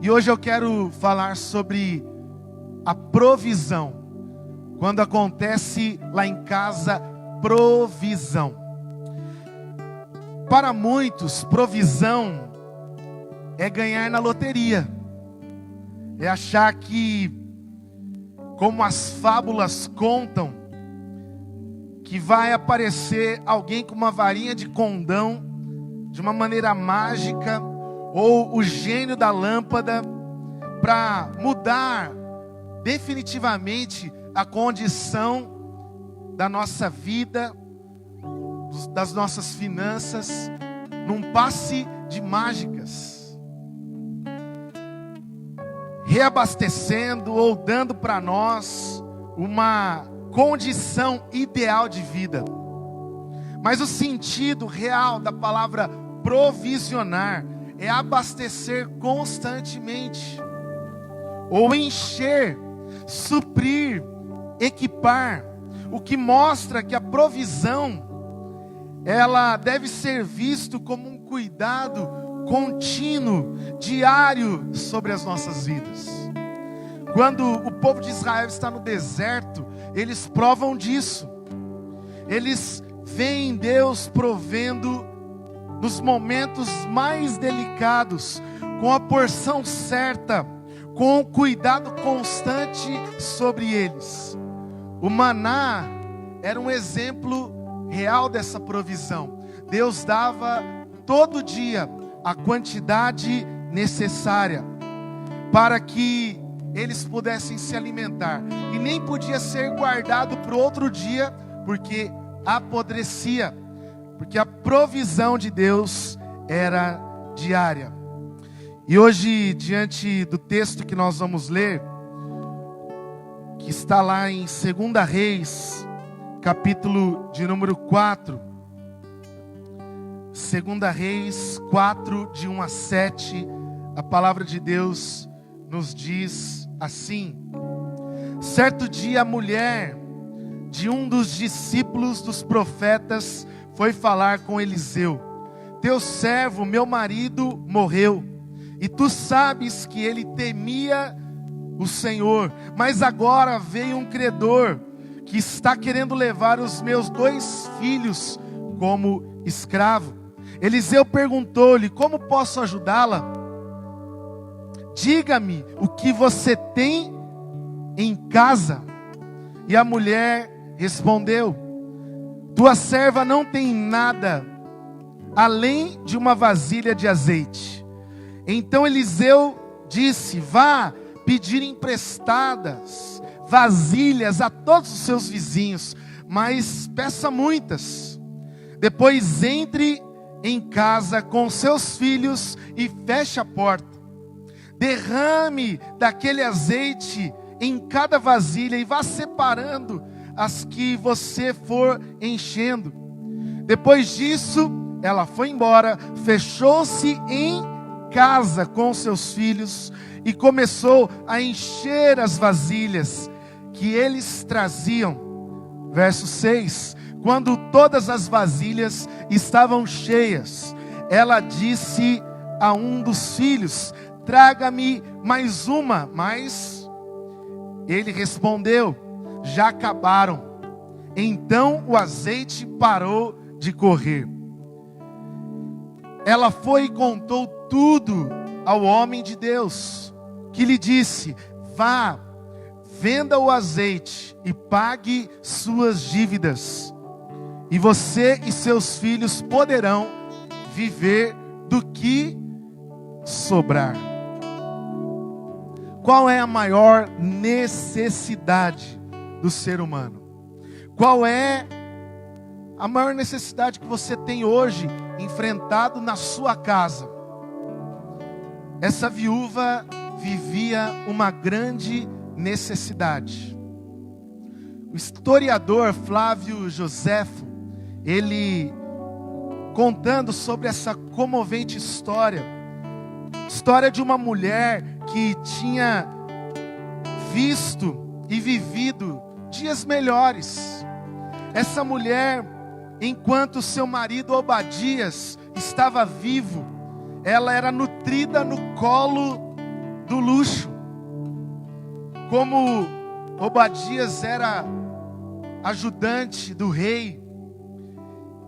E hoje eu quero falar sobre a provisão. Quando acontece lá em casa, provisão. Para muitos, provisão é ganhar na loteria. É achar que, como as fábulas contam, que vai aparecer alguém com uma varinha de condão, de uma maneira mágica, ou o gênio da lâmpada, para mudar definitivamente a condição da nossa vida, das nossas finanças, num passe de mágicas, reabastecendo ou dando para nós uma condição ideal de vida. Mas o sentido real da palavra provisionar é abastecer constantemente, ou encher, suprir, equipar, o que mostra que a provisão, ela deve ser visto como um cuidado contínuo, diário sobre as nossas vidas. Quando o povo de Israel está no deserto, eles provam disso. Eles veem Deus provendo nos momentos mais delicados, com a porção certa, com o cuidado constante sobre eles. O maná era um exemplo real dessa provisão. Deus dava todo dia a quantidade necessária para que eles pudessem se alimentar. E nem podia ser guardado para o outro dia, porque apodrecia. Porque a provisão de Deus era diária. E hoje, diante do texto que nós vamos ler, que está lá em 2 Reis, capítulo de número 4. 2 Reis 4, de 1 a 7, a palavra de Deus nos diz assim: certo dia a mulher de um dos discípulos dos profetas foi falar com Eliseu: teu servo, meu marido, morreu, e tu sabes que ele temia o Senhor, mas agora veio um credor que está querendo levar os meus 2 filhos como escravo. Eliseu perguntou-lhe: como posso ajudá-la? Diga-me o que você tem em casa. E a mulher respondeu: tua serva não tem nada além de uma vasilha de azeite. Então Eliseu disse: vá pedir emprestadas vasilhas a todos os seus vizinhos, mas peça muitas. Depois entre em casa com seus filhos e feche a porta. Derrame daquele azeite em cada vasilha e vá separando as que você for enchendo. Depois disso, ela foi embora, fechou-se em casa com seus filhos e começou a encher as vasilhas que eles traziam. Verso 6: quando todas as vasilhas estavam cheias, ela disse a um dos filhos: traga-me mais uma. Mas ele respondeu: já acabaram. Então o azeite parou de correr. Ela foi e contou tudo ao homem de Deus, que lhe disse: vá, venda o azeite e pague suas dívidas, e você e seus filhos poderão viver do que sobrar. Qual é a maior necessidade do ser humano? Qual é a maior necessidade que você tem hoje enfrentado na sua casa? Essa viúva vivia uma grande necessidade. O historiador Flávio Joséfo, ele contando sobre essa comovente história de uma mulher que tinha visto e vivido dias melhores. Essa mulher, enquanto seu marido Obadias estava vivo, ela era nutrida no colo do luxo. Como Obadias era ajudante do rei,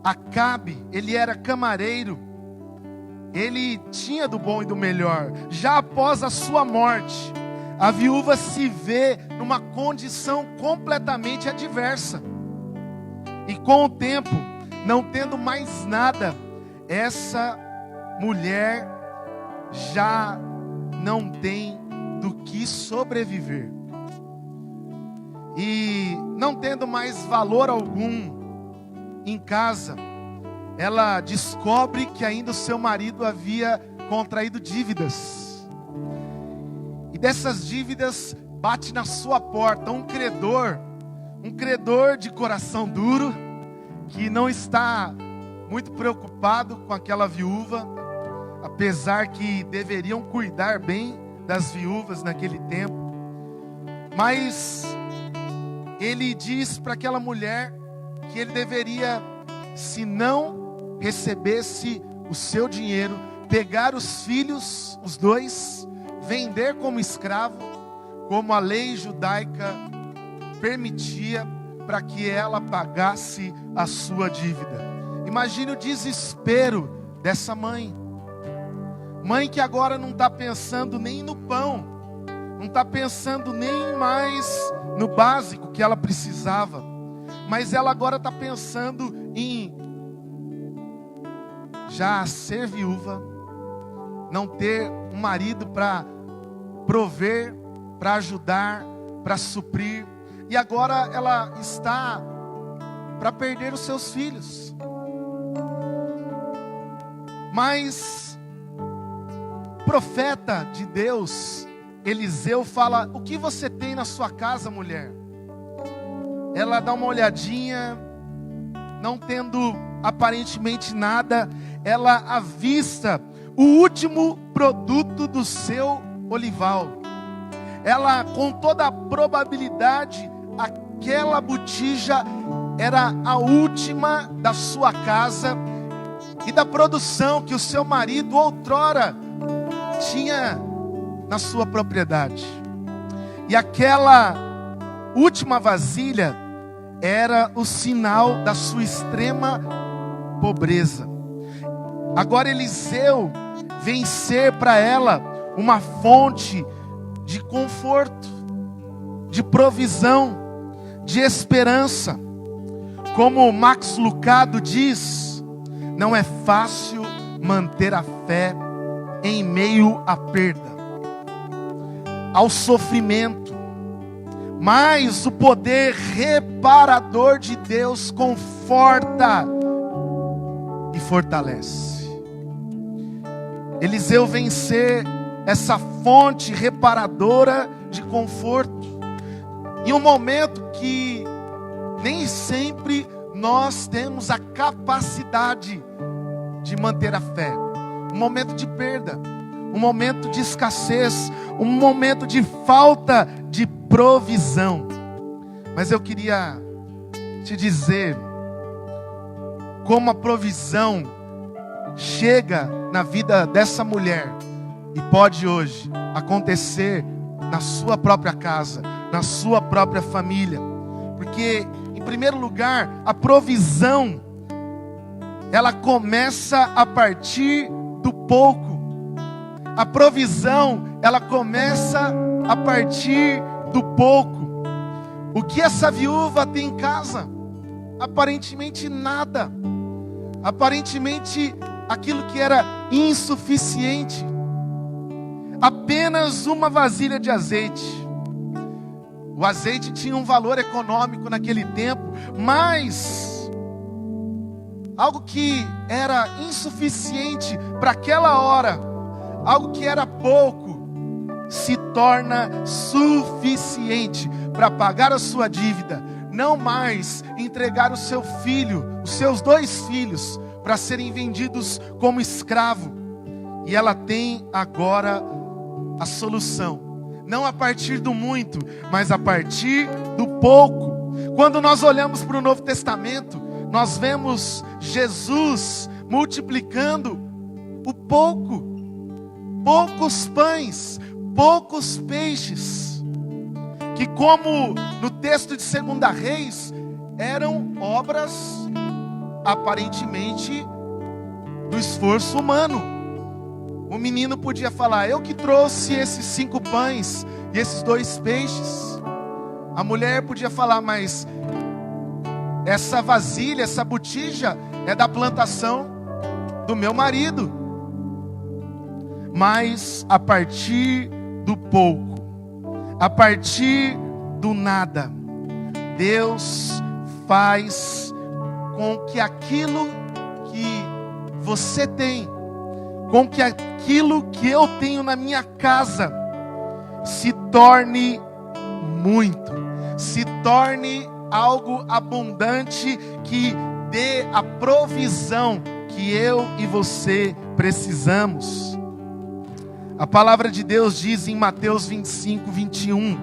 Acabe, ele era camareiro, ele tinha do bom e do melhor. Já após a sua morte, a viúva se vê numa condição completamente adversa. E com o tempo, não tendo mais nada, essa mulher já não tem do que sobreviver. E não tendo mais valor algum em casa, ela descobre que ainda o seu marido havia contraído dívidas. E dessas dívidas bate na sua porta um credor de coração duro, que não está muito preocupado com aquela viúva, apesar que deveriam cuidar bem das viúvas naquele tempo. Mas ele diz para aquela mulher que ele deveria, se não recebesse o seu dinheiro, pegar os filhos, os dois, vender como escravo, como a lei judaica permitia, para que ela pagasse a sua dívida. Imagine o desespero dessa mãe. Mãe que agora não está pensando nem no pão, não está pensando nem mais no básico que ela precisava, mas ela agora está pensando em já ser viúva, não ter um marido para prover, para ajudar, para suprir, e agora ela está para perder os seus filhos. Mas o profeta de Deus, Eliseu, fala: o que você tem na sua casa, mulher? Ela dá uma olhadinha, não tendo aparentemente nada, ela avista o último produto do seu olival. Ela, com toda a probabilidade, aquela botija era a última da sua casa e da produção que o seu marido outrora tinha na sua propriedade. E aquela última vasilha era o sinal da sua extrema pobreza. Agora Eliseu vem ser para ela uma fonte de conforto, de provisão, de esperança. Como Max Lucado diz, não é fácil manter a fé em meio à perda, ao sofrimento, mas o poder reparador de Deus conforta e fortalece. Eliseu vem ser essa fonte reparadora de conforto, em um momento que nem sempre nós temos a capacidade de manter a fé. Um momento de perda, um momento de escassez, um momento de falta de provisão. Mas eu queria te dizer como a provisão chega na vida dessa mulher e pode hoje acontecer na sua própria casa, na sua própria família. Porque, em primeiro lugar, a provisão, ela começa a partir do pouco. A provisão, ela começa a partir do pouco. O que essa viúva tem em casa? Aparentemente nada. Aparentemente aquilo que era insuficiente. Apenas uma vasilha de azeite. O azeite tinha um valor econômico naquele tempo, mas algo que era insuficiente para aquela hora, algo que era pouco, se torna suficiente para pagar a sua dívida. Não mais entregar o seu filho, os seus 2 filhos, para serem vendidos como escravo. E ela tem agora a solução. Não a partir do muito, mas a partir do pouco. Quando nós olhamos para o Novo Testamento, nós vemos Jesus multiplicando o pouco. Poucos pães, poucos peixes, que como no texto de 2 Reis, eram obras aparentemente do esforço humano. O menino podia falar: eu que trouxe esses 5 pães e esses 2 peixes. A mulher podia falar: mas essa vasilha, essa botija é da plantação do meu marido. Mas a partir do pouco, a partir do nada, Deus faz com que aquilo que você tem, com que aquilo que eu tenho na minha casa, se torne muito, se torne algo abundante, que dê a provisão que eu e você precisamos. A palavra de Deus diz em Mateus 25, 21,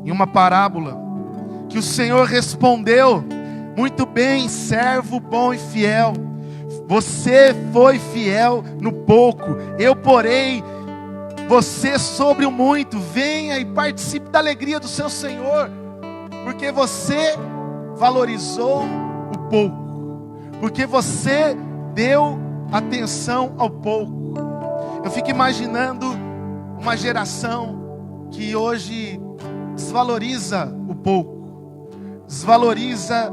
em uma parábola, que o Senhor respondeu: muito bem, servo bom e fiel, você foi fiel no pouco, eu porei você sobre o muito. Venha e participe da alegria do seu Senhor, porque você valorizou o pouco, porque você deu atenção ao pouco. Eu fico imaginando uma geração que hoje desvaloriza o pouco, desvaloriza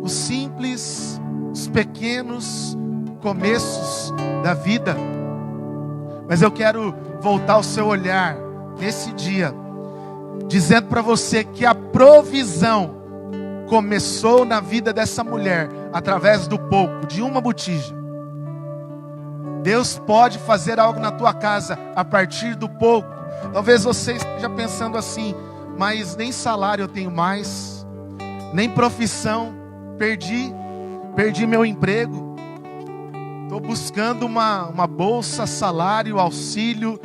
os simples, os pequenos começos da vida. Mas eu quero voltar o seu olhar nesse dia, dizendo para você que a provisão começou na vida dessa mulher através do pouco, de uma botija. Deus pode fazer algo na tua casa a partir do pouco. Talvez você esteja pensando assim: mas nem salário eu tenho mais, nem profissão, perdi meu emprego, estou buscando uma bolsa, salário, auxílio,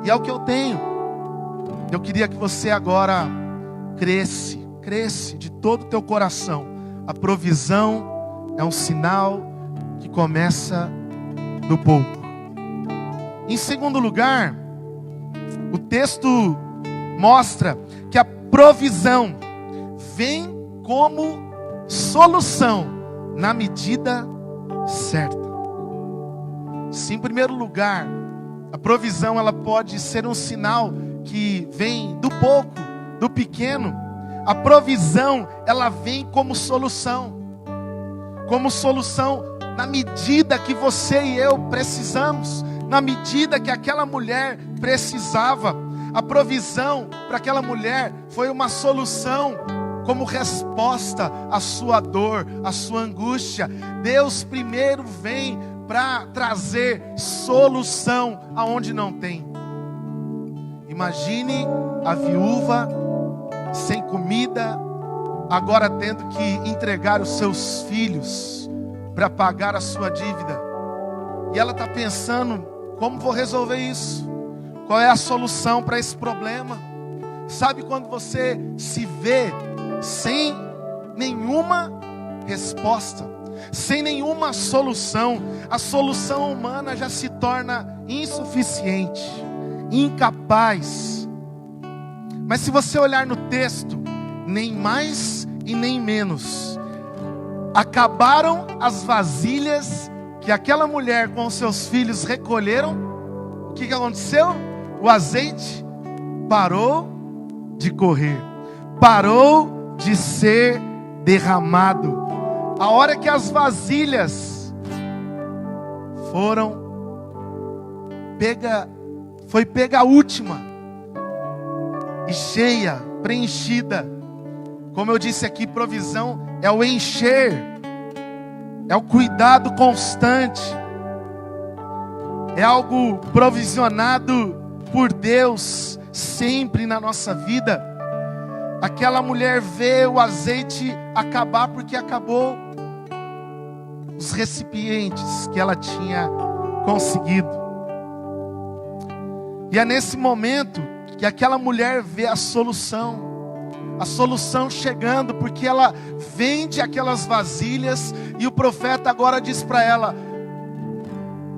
e é o que eu tenho. Eu queria que você agora cresce de todo o teu coração. A provisão é um sinal que começa do pouco. Em segundo lugar, o texto mostra que a provisão vem como solução na medida certa. Se em primeiro lugar, a provisão ela pode ser um sinal que vem do pouco, do pequeno, a provisão ela vem como solução na medida que você e eu precisamos, na medida que aquela mulher precisava. A provisão para aquela mulher foi uma solução como resposta à sua dor, à sua angústia. Deus primeiro vem para trazer solução aonde não tem. Imagine a viúva sem comida, agora tendo que entregar os seus filhos para pagar a sua dívida. E ela está pensando: como vou resolver isso? Qual é a solução para esse problema? Sabe quando você se vê sem nenhuma resposta, sem nenhuma solução, a solução humana já se torna insuficiente, incapaz. Mas se você olhar no texto, nem mais e nem menos, acabaram as vasilhas que aquela mulher com seus filhos recolheram. O que aconteceu? O azeite parou de correr, parou de ser derramado. A hora que as vasilhas foi pega a última e cheia, preenchida. Como eu disse aqui, provisão é o encher, é o cuidado constante, é algo provisionado por Deus sempre na nossa vida. Aquela mulher vê o azeite acabar porque acabou os recipientes que ela tinha conseguido. E é nesse momento que aquela mulher vê a solução chegando, porque ela vende aquelas vasilhas e o profeta agora diz para ela: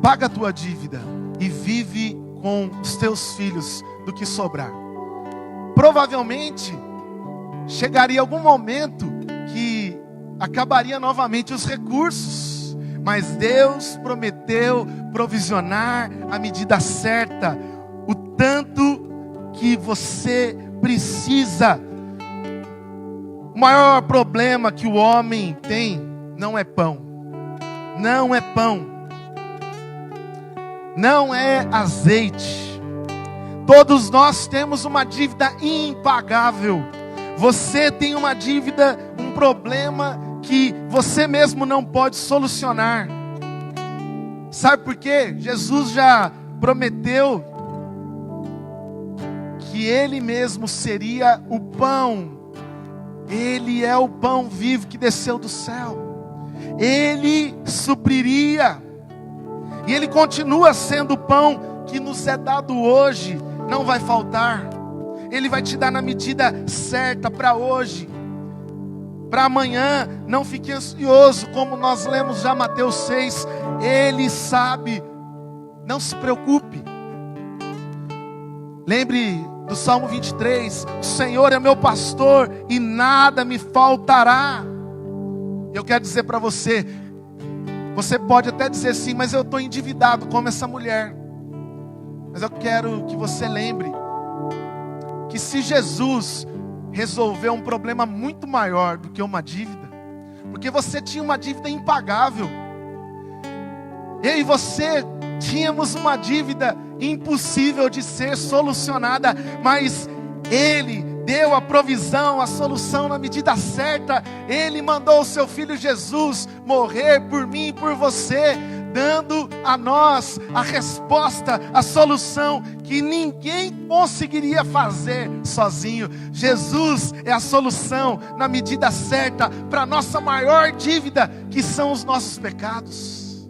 paga a tua dívida e vive com os teus filhos do que sobrar. Provavelmente chegaria algum momento que acabaria novamente os recursos, mas Deus prometeu provisionar a medida certa, o tanto que você precisa. O maior problema que o homem tem não é pão, não é pão, não é azeite. Todos nós temos uma dívida impagável. Você tem uma dívida, um problema que você mesmo não pode solucionar. Sabe por quê? Jesus já prometeu que Ele mesmo seria o pão. Ele é o pão vivo que desceu do céu. Ele supriria. E Ele continua sendo o pão que nos é dado hoje. Não vai faltar. Ele vai te dar na medida certa para hoje. Para amanhã, não fique ansioso, como nós lemos já Mateus 6. Ele sabe. Não se preocupe. Lembre do Salmo 23, o Senhor é meu pastor e nada me faltará. Eu quero dizer para você, você pode até dizer assim, mas eu estou endividado como essa mulher. Mas eu quero que você lembre, que se Jesus resolveu um problema muito maior do que uma dívida, porque você tinha uma dívida impagável, eu e você tínhamos uma dívida impossível de ser solucionada, mas Ele deu a provisão, a solução na medida certa. Ele mandou o seu Filho Jesus morrer por mim e por você, dando a nós a resposta, a solução que ninguém conseguiria fazer sozinho. Jesus é a solução na medida certa para a nossa maior dívida, que são os nossos pecados.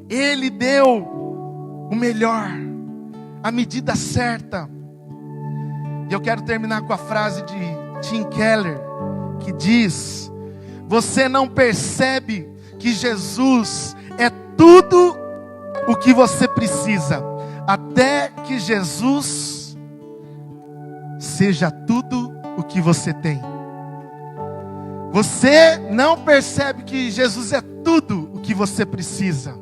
Ele deu o melhor, a medida certa. E eu quero terminar com a frase de Tim Keller, que diz: você não percebe que Jesus é tudo o que você precisa, até que Jesus seja tudo o que você tem. Você não percebe que Jesus é tudo o que você precisa,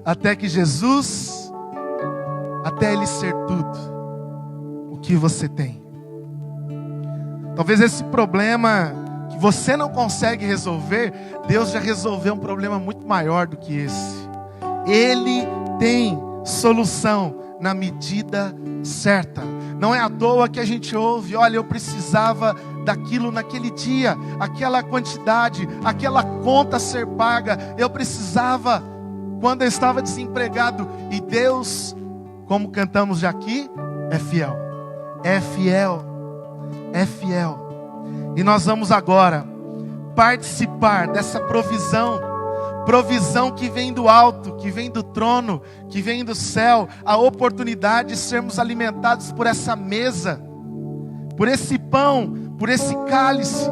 até que Jesus, até Ele ser tudo o que você tem. Talvez esse problema que você não consegue resolver, Deus já resolveu um problema muito maior do que esse. Ele tem solução na medida certa. Não é à toa que a gente ouve: olha, eu precisava daquilo naquele dia, aquela quantidade, aquela conta ser paga, eu precisava quando eu estava desempregado. E Deus, como cantamos já aqui, é fiel. É fiel. É fiel. E nós vamos agora participar dessa provisão. Provisão que vem do alto, que vem do trono, que vem do céu. A oportunidade de sermos alimentados por essa mesa, por esse pão, por esse cálice.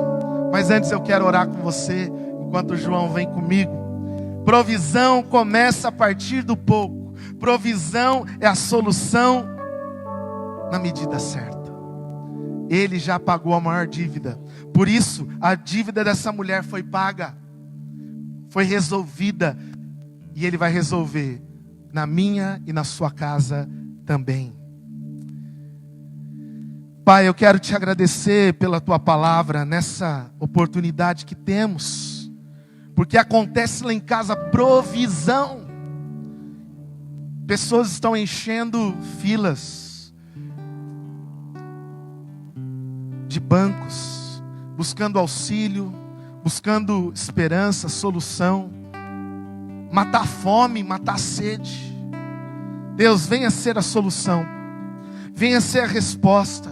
Mas antes eu quero orar com você, enquanto o João vem comigo. Provisão começa a partir do pouco. Provisão é a solução na medida certa. Ele já pagou a maior dívida. Por isso, a dívida dessa mulher foi paga, foi resolvida. E Ele vai resolver na minha e na sua casa também. Pai, eu quero te agradecer pela Tua palavra, nessa oportunidade que temos, porque acontece lá em casa provisão. Pessoas estão enchendo filas de bancos, buscando auxílio, buscando esperança, solução, matar a fome, matar a sede. Deus, venha ser a solução, venha ser a resposta.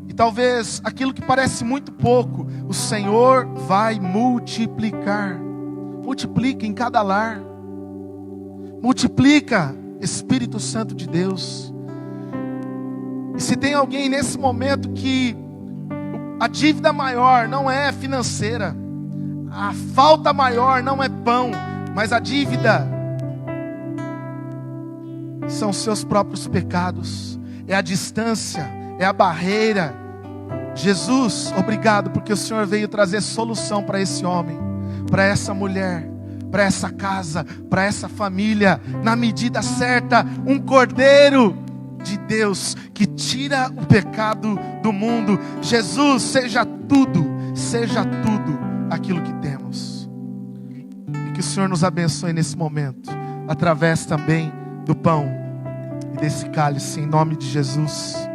E talvez aquilo que parece muito pouco, o Senhor vai multiplicar. Multiplica em cada lar. Multiplica, Espírito Santo de Deus. E se tem alguém nesse momento que a dívida maior não é financeira, a falta maior não é pão, mas a dívida são os seus próprios pecados, é a distância, é a barreira. Jesus, obrigado porque o Senhor veio trazer solução para esse homem, para essa mulher, para essa casa, para essa família, na medida certa, um cordeiro de Deus que tira o pecado do mundo. Jesus, seja tudo aquilo que temos. E que o Senhor nos abençoe nesse momento, através também do pão e desse cálice, em nome de Jesus.